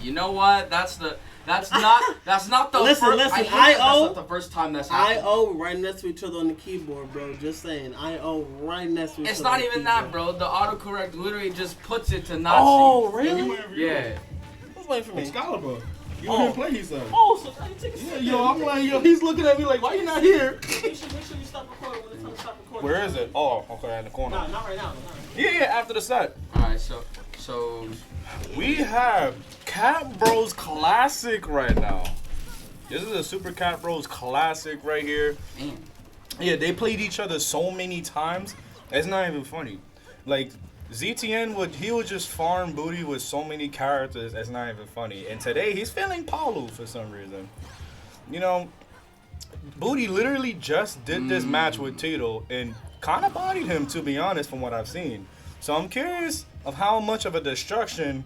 You know what? That's not the Listen, first. listen, That's not the first time that's happened. I-O right next to each other on the keyboard, bro. Just saying. I-O right next to each It's other. not even that, bro. The autocorrect literally just puts it to not Oh, see. really? Yeah. Who's waiting for me? Excalibur. You want him to play, he said. Oh, so you take a second. Yo, I'm like, yo, he's looking at me like, why you not here? Make sure you stop recording when it's time to stop recording. Where is it? Oh, okay, in the corner. Nah, not right now. Yeah, after the set. Alright, so We have Cat Bros Classic right now. This is a Super Cat Bros Classic right here. damn. Yeah, they played each other so many times. It's not even funny. Like, ZTN would just farm booty with so many characters. It's not even funny. And today he's feeling Palu for some reason. You know, Booty literally just did this match with Tito and kind of bodied him, to be honest, from what I've seen. So I'm curious of how much of a destruction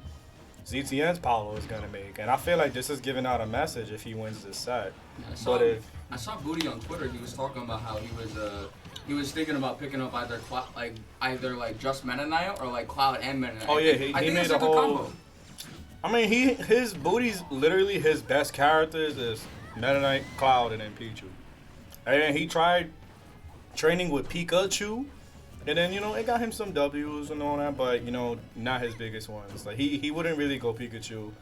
ZTN's Palu is gonna make, and I feel like this is giving out a message if he wins this set. Yeah, I saw Booty on Twitter. He was talking about how he was thinking about picking up either just Meta Knight or like Cloud and Meta Knight. Oh yeah, I he think made that's a good whole. combo. I mean, his Booty's literally his best characters is Meta Knight, Cloud, and then Pichu. And then he tried training with Pikachu. And then, it got him some W's and all that, but, not his biggest ones. Like, he wouldn't really go Pikachu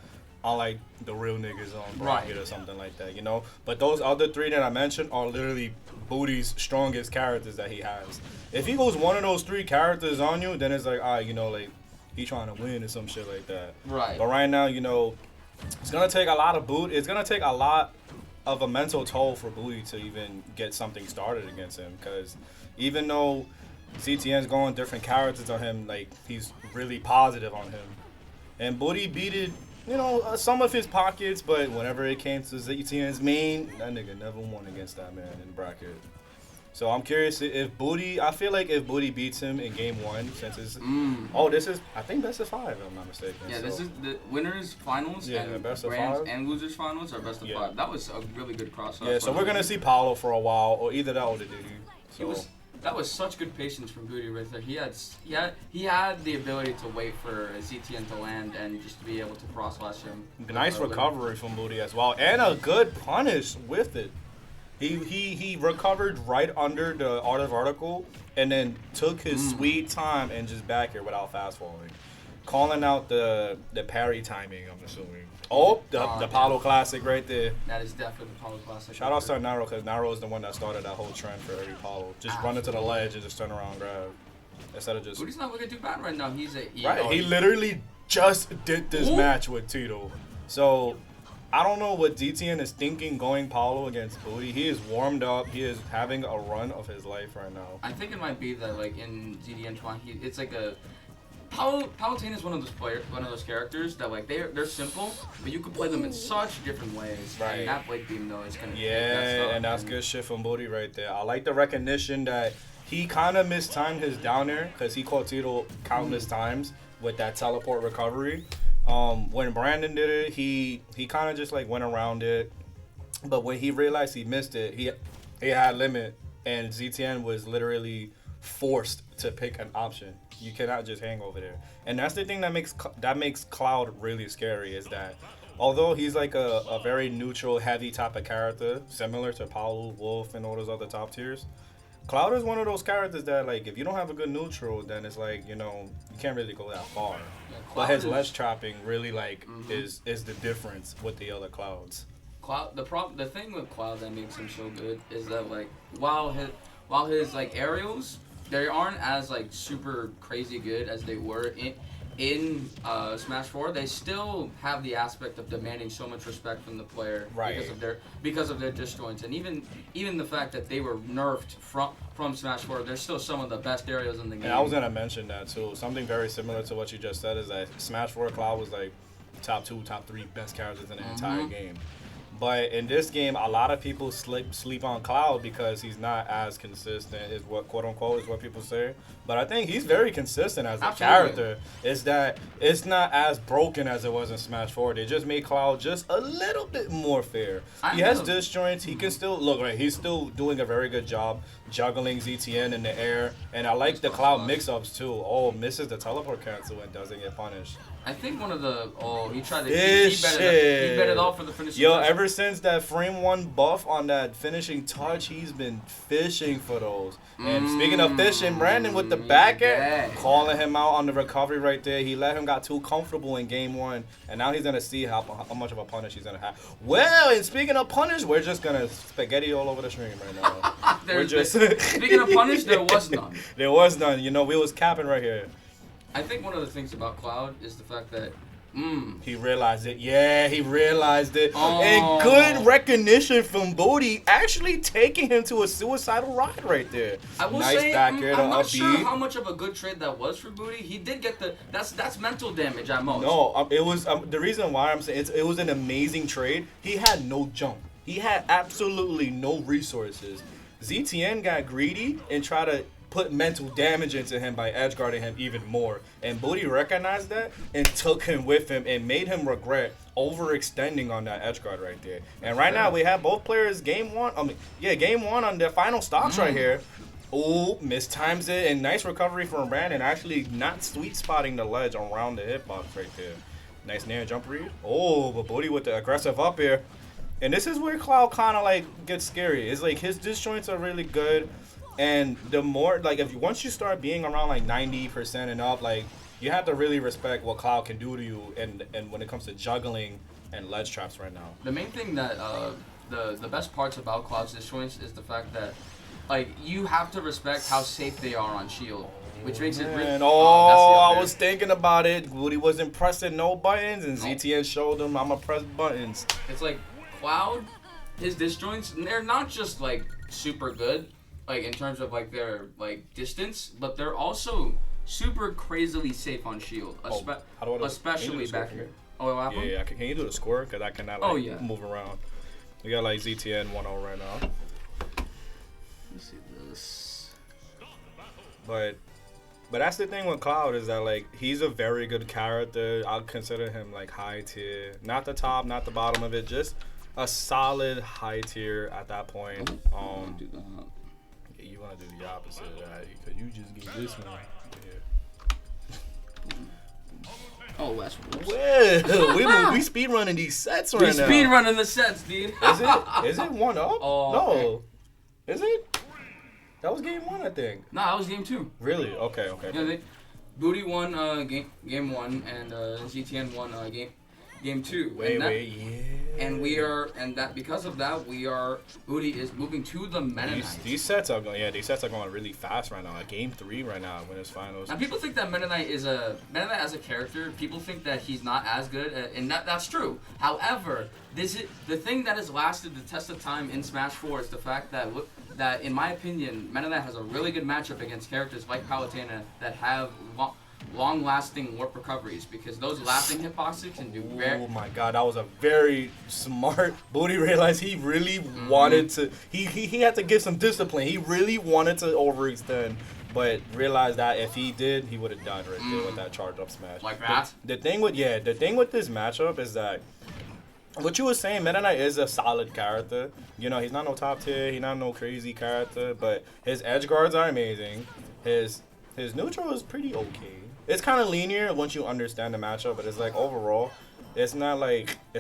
on, like, the real niggas on bracket or something like that, But those other three that I mentioned are literally Booty's strongest characters that he has. If he goes one of those three characters on you, then it's like, he trying to win or some shit like that. Right. But right now, it's going to take a lot of It's going to take a lot of a mental toll for Booty to even get something started against him. Because even though ZTN's going different characters on him, like, he's really positive on him. And Booty beated, some of his pockets, but whenever it came to ZTN's main, that nigga never won against that man in bracket. So I'm curious if Booty, I feel like if Booty beats him in game one, since it's, I think best of 5, if I'm not mistaken. Yeah, so. This is the winners finals and best of brands 5 and losers finals are best of 5. That was a really good crossover. Yeah, so we're going to see Paolo for a while, or either that or the Diddy. So. That was such good patience from Booty right there. He had the ability to wait for ZTN to land and just to be able to cross slash him. Nice recovery from Booty as well, and a good punish with it. He recovered right under the art of vertical, and then took his sweet time and just back here without fast falling, calling out the parry timing. I'm assuming. Oh, the Paolo Classic right there. That is definitely the Paolo Classic. Shout out to Naro, because Naro is the one that started that whole trend for every Paolo. Just run into the ledge and just turn around and grab. Instead of just... Booty's not looking too bad right now. He literally just did this match with Tito. So, I don't know what DTN is thinking going Paolo against Booty. He is warmed up. He is having a run of his life right now. I think it might be that, like, in ZDN 20, it's like a... Palutena is one of those characters that, like, they're simple, but you can play them in such different ways. Right. And that Blade Beam, though, is gonna and that's good shit from Booty right there. I like the recognition that he kind of mistimed his down air, because he caught Tito countless times with that teleport recovery. When Brandon did it, he kind of just like went around it, but when he realized he missed it, he had limit, and ZTN was literally forced to pick an option. You cannot just hang over there, and that's the thing that makes Cloud really scary, is that although he's like a very neutral, heavy type of character, similar to Paolo, Wolf, and all those other top tiers, Cloud is one of those characters that, like, if you don't have a good neutral, then it's like, you can't really go that far. Yeah, but his ledge chopping really, like, is the difference with the other Clouds. The thing with Cloud that makes him so good is that, like, while his like aerials, they aren't as, like, super crazy good as they were in Smash 4, they still have the aspect of demanding so much respect from the player because of their disjoints, and even the fact that they were nerfed from Smash 4, they're still some of the best areas in the game. And I was gonna mention that too. Something very similar to what you just said is that Smash 4 Cloud was like top 2, top 3 best characters in the entire game. But in this game, a lot of people sleep on Cloud because he's not as consistent, is what, quote unquote, is what people say. But I think he's very consistent as a character. Is that it's not as broken as it was in Smash 4. They just made Cloud just a little bit more fair. He has disjoints. He can still look right. He's still doing a very good job juggling ZTN in the air. And I like the Cloud mix-ups too. Oh, misses the teleport cancel and doesn't get punished. I think one of the he tried to This he bet shit. it all for the finishing. Yo, touch. ever since that frame 1 buff on that finishing touch, he's been fishing for those. And speaking of fishing, Brandon with the back end, calling him out on the recovery right there. He let him got too comfortable in game 1, and now he's gonna see how much of a punish he's gonna have. Well, and speaking of punish, we're just gonna spaghetti all over the stream right now. We're just Speaking of punish, there was none. There was none. You know, we was capping right here. I think one of the things about Cloud is the fact that He realized it. Yeah, he realized it. Oh. And good recognition from Booty actually taking him to a suicidal ride right there. I will nice say, back air to I'm not upbeat. sure how much of a good trade that was for Booty. He did get that's mental damage at most. No, it was the reason why I'm saying it was an amazing trade. He had no jump. He had absolutely no resources. ZTN got greedy and tried to put mental damage into him by edge guarding him even more. And Booty recognized that and took him with him and made him regret overextending on that edge guard right there. And right now we have both players game 1 on their final stops right here. Oh, mistimes it, and nice recovery from Brandon, actually not sweet spotting the ledge around the hitbox right there. Nice nair jump read. Oh, but Booty with the aggressive up here. And this is where Cloud kind of like gets scary. It's like his disjoints are really good. And the more, like, once you start being around like 90% and up, like, you have to really respect what Cloud can do to you, and when it comes to juggling and ledge traps right now. The main thing that the best parts about Cloud's disjoints is the fact that like you have to respect how safe they are on shield, which makes it really. I was thinking about it. Woody wasn't pressing no buttons, and ZTN showed him I'ma press buttons. It's like Cloud, his disjoints, they're not just like super good, like in terms of like their like distance, but they're also super crazily safe on shield, especially back here. Oh, what happened? Yeah. Can you do the score? Because I cannot move around. We got like ZTN 1-0 right now. Let's see this. But that's the thing with Cloud is that like he's a very good character. I'll consider him like high tier, not the top, not the bottom of it, just a solid high tier at that point. Do that. You want to do the opposite of that because you just get this one. Oh, that's well, we speed running these sets right now. We speed running the sets, dude. Is it 1-0? Oh, no. okay. Is it? That was game 1, I think. No, that was game 2. Really? Okay. Yeah, Booty won game 1 and ZTN won game 2. Because of that, Booty is moving to the Meta Knight. These sets are going really fast right now. Like game 3 right now, when it's finals. And people think that Meta Knight as a character, people think that he's not as good, and that's true. However, the thing that has lasted the test of time in Smash 4 is the fact that in my opinion, Meta Knight has a really good matchup against characters like Palutena that have long-lasting warp recoveries, because those lasting hitboxes can do very. Oh my god, that was a very smart. Booty realized he really wanted to. He had to give some discipline. He really wanted to overextend, but realized that if he did, he would have died right there with that charge up smash. Like that. The thing with this matchup is that what you were saying, Meta Knight is a solid character. You know, he's not no top tier. He's not no crazy character, but his edge guards are amazing. His neutral is pretty okay. It's kind of linear once you understand the matchup, but it's like overall, it's not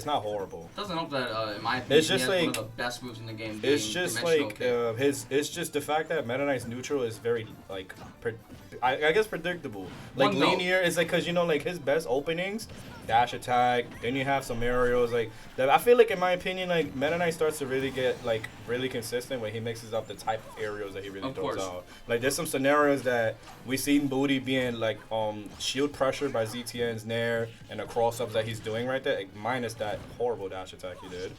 horrible. It doesn't help that in my opinion, it's just he has like one of the best moves in the game. It's just like it's just the fact that Meta Knight's neutral is very like I guess predictable. Like linear is like because you know like his best openings, dash attack. Then you have some aerials like that. I feel like in my opinion like Meta Knight starts to really get like really consistent when he mixes up the type of aerials that he really throws out. Like there's some scenarios that we seen Booty being like shield pressured by ZTN's nair and the cross ups that he's doing right there, like, minus that horrible dash attack he did.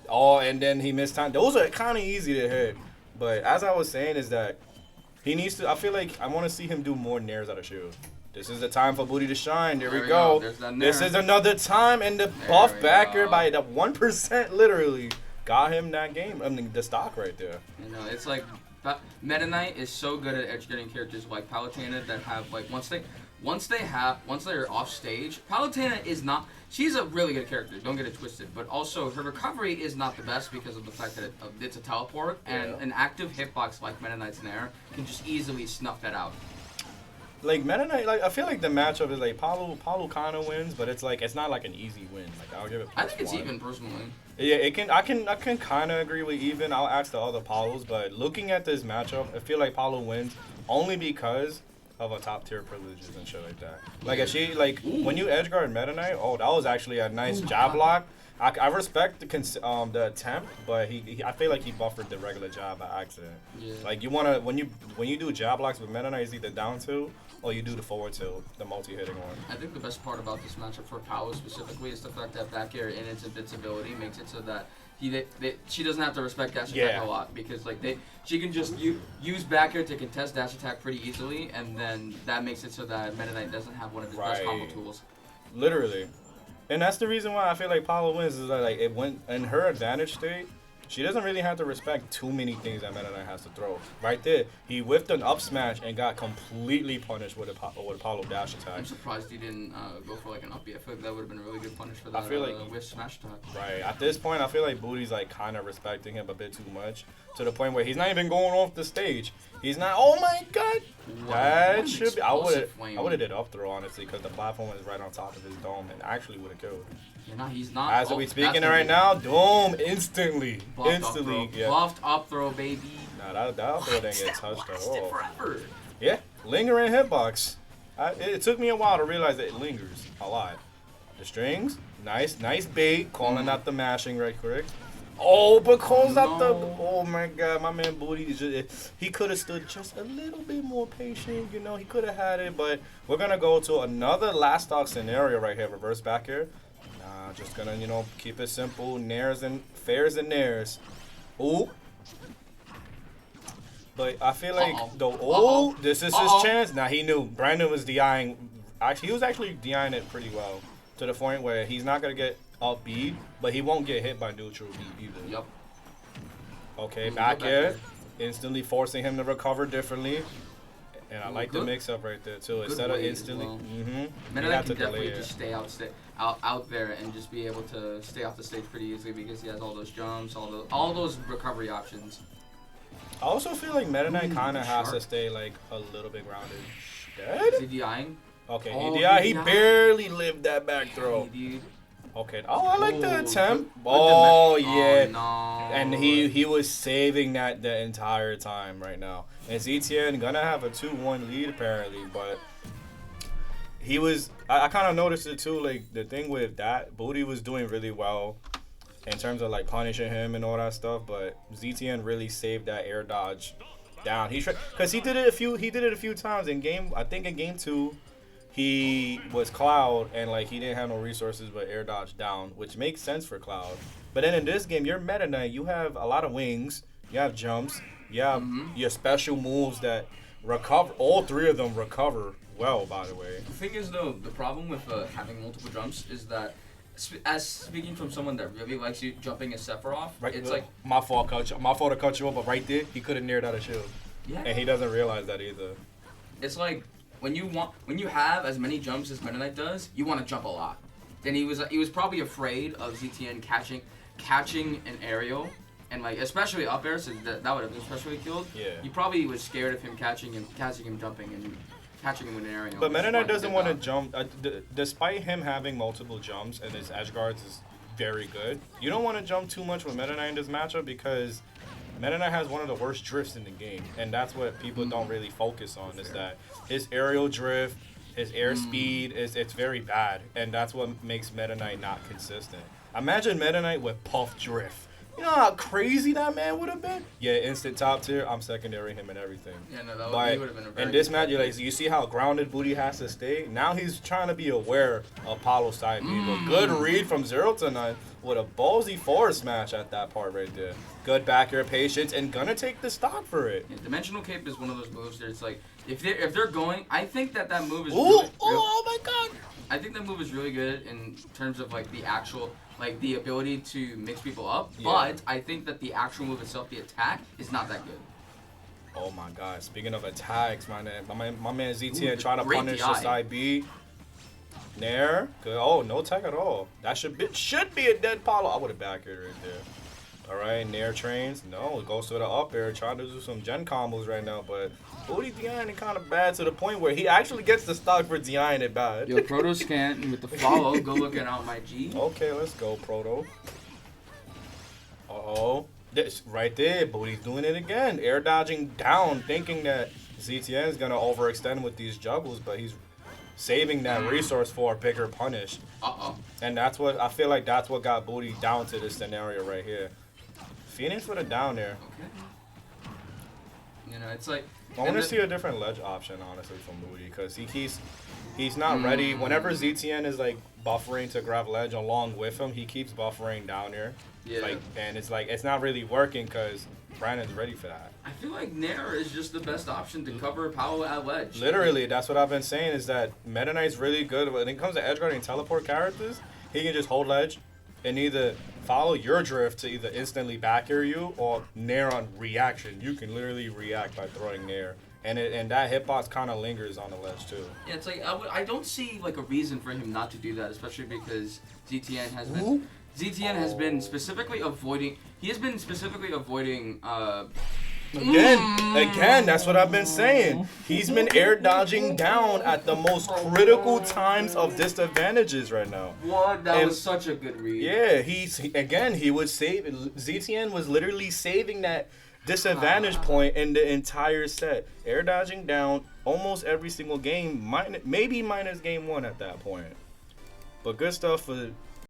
Oh, and then he missed time. Those are kind of easy to hit. But as I was saying is that he needs to, I feel like I want to see him do more nairs out of shield. This is the time for Booty to shine. There we go. This is another time, and the buff backer by the 1% literally got him that game. I mean, the stock right there. You know, it's like Meta Knight is so good at edge getting characters like Palutena that have like once they're off stage, Palutena is not. She's a really good character, don't get it twisted, but also her recovery is not the best because of the fact that it's a teleport, and an active hitbox like Meta Knight's Nair can just easily snuff that out. like Meta Knight, like I feel like the matchup is like Palu kind of wins, but it's like it's not like an easy win. Like I'll give it. I think it's +1. even personally. Yeah, it can. I can kind of agree with even. I'll ask the other Palos, but looking at this matchup, I feel like Palu wins only because of a top tier privileges and shit like that. Like if she when you edge guard Meta Knight, oh that was actually a nice jab block. I respect the attempt, but I feel like he buffered the regular jab by accident. Yeah. Like you wanna when you do jab blocks with Meta Knight, it's either down tilt or you do the forward tilt, the multi-hitting one. I think the best part about this matchup for Paolo specifically is the fact that back air in its invincibility makes it so that she doesn't have to respect dash attack a lot because she can just use back air to contest dash attack pretty easily, and then that makes it so that Meta Knight doesn't have one of his best combo tools. Literally. And that's the reason why I feel like Paolo wins is that like it went in her advantage state. She doesn't really have to respect too many things that Meta Knight has to throw. Right there, he whiffed an up smash and got completely punished with a Apollo dash attack. I'm surprised he didn't go for like an up B. I feel like that would have been a really good punish for that. I feel like whiff smash attack. Right at this point, I feel like Booty's like kind of respecting him a bit too much to the point where he's not even going off the stage. He's not. Oh my god, that should be. I would have did up throw honestly because the platform is right on top of his dome and actually would have killed. Yeah, no, he's not. As we speaking right now, Dome instantly. Yeah. Buffed up throw, baby. Nah, that up throw didn't get touched at all. Forever. Yeah, lingering hitbox. It took me a while to realize that it lingers a lot. The strings, nice bait, calling out the mashing right quick. Oh, but calls out the. Oh my god, my man Booty, he could have stood just a little bit more patient. You know, he could have had it, but we're gonna go to another last stock scenario right here, reverse back here. Just gonna, keep it simple. Nairs and fairs and nairs. Ooh. But I feel like this is his chance. Now he knew Brandon was DIing. Actually, he was actually DIing it pretty well to the point where he's not gonna get up B, but he won't get hit by neutral B either. Yep. Okay, back air, instantly forcing him to recover differently. And I like the mix-up right there, too. Instead of instantly... Meta Knight can definitely just stay out there and just be able to stay off the stage pretty easily because he has all those jumps, all those recovery options. I also feel like Meta Knight kind of has to stay, like, a little bit grounded. Dead? Is he DIing? Okay, he barely lived that back throw. Okay. Oh, I like the attempt. Oh, yeah. No. And he was saving that the entire time right now. And ZTN gonna have a 2-1 lead apparently, but he was. I kind of noticed it too. Like the thing with that, Booty was doing really well in terms of like punishing him and all that stuff. But ZTN really saved that air dodge down. Because he did it a few times in game. I think in game 2. He was Cloud, and like he didn't have no resources but air dodge down, which makes sense for Cloud. But then in this game, you're Meta Knight. You have a lot of wings. You have jumps. You have your special moves that recover. All 3 of them recover well, by the way. The thing is, though, the problem with having multiple jumps is that, as speaking from someone that really likes you jumping a Sephiroth, it's like my fault to cut you off, but right there, he could have neared out a shield. Yeah. And he doesn't realize that either. It's like. When you have as many jumps as Meta Knight does, you want to jump a lot. Then he was probably afraid of ZTN catching an aerial, and like especially up air, so that would have especially killed. Yeah. He probably was scared of him catching him jumping and catching him with an aerial. But Meta Knight doesn't want to jump. Despite him having multiple jumps and his edge guards is very good, you don't want to jump too much with Meta Knight in this matchup because Meta Knight has one of the worst drifts in the game, and that's what people don't really focus on. Is that his aerial drift, his air speed it's very bad, and that's what makes Meta Knight not consistent. Imagine Meta Knight with puff drift. You know how crazy that man would have been? Yeah, instant top tier. I'm secondary him and everything. Yeah, no, that would have been a very in this match, you see how grounded Booty has to stay? Now he's trying to be aware of Apollo's side B. But good read from ZeroTwoNone with a ballsy forward smash at that part right there. Good back air patience and gonna take the stock for it. Yeah, Dimensional Cape is one of those moves that it's like, if they're going, I think that move is oh my god! I think that move is really good in terms of like the actual, like the ability to mix people up. Yeah. But I think that the actual move itself, the attack, is not that good. Oh my god! Speaking of attacks, my man ZTN trying to punish the side B. Nair, good. Oh, no tech at all. That should be a dead Paulo. I would have back it right there. All right, Nair trains. No, it goes to the up air, trying to do some gen combos right now, but Booty Diane kind of bad to the point where he actually gets the stock for Diane it bad. Yo, Proto scan with the follow. Go looking out my G. Okay, let's go, Proto. Uh-oh. This right there, Booty's doing it again. Air dodging down, thinking that ZTN is going to overextend with these juggles, but he's saving that resource for a bigger punish. Uh-oh. And that's what, I feel like that's what got Booty down to this scenario right here. Phoenix with a down there. Okay. You know, it's like... I want to see a different ledge option, honestly, from Booty, because he's not ready. Whenever ZTN is, like, buffering to grab ledge along with him, he keeps buffering down here. Yeah. Like, and it's not really working because Brandon's ready for that. I feel like Nair is just the best option to cover Paolo at ledge. Literally, that's what I've been saying, is that Meta Knight's really good. When it comes to edge guarding teleport characters, he can just hold ledge and either follow your drift to either instantly back air you or Nair on reaction. You can literally react by throwing Nair. And that hitbox kind of lingers on the ledge too. Yeah, it's like I don't see like a reason for him not to do that, especially because ZTN has been specifically avoiding. He has been specifically avoiding. Again, that's what I've been saying. He's been air dodging down at the most critical times of disadvantages right now. What? That was such a good read. Yeah, he would save. ZTN was literally saving that disadvantage point in the entire set. Air dodging down almost every single game, maybe minus game 1 at that point. But good stuff for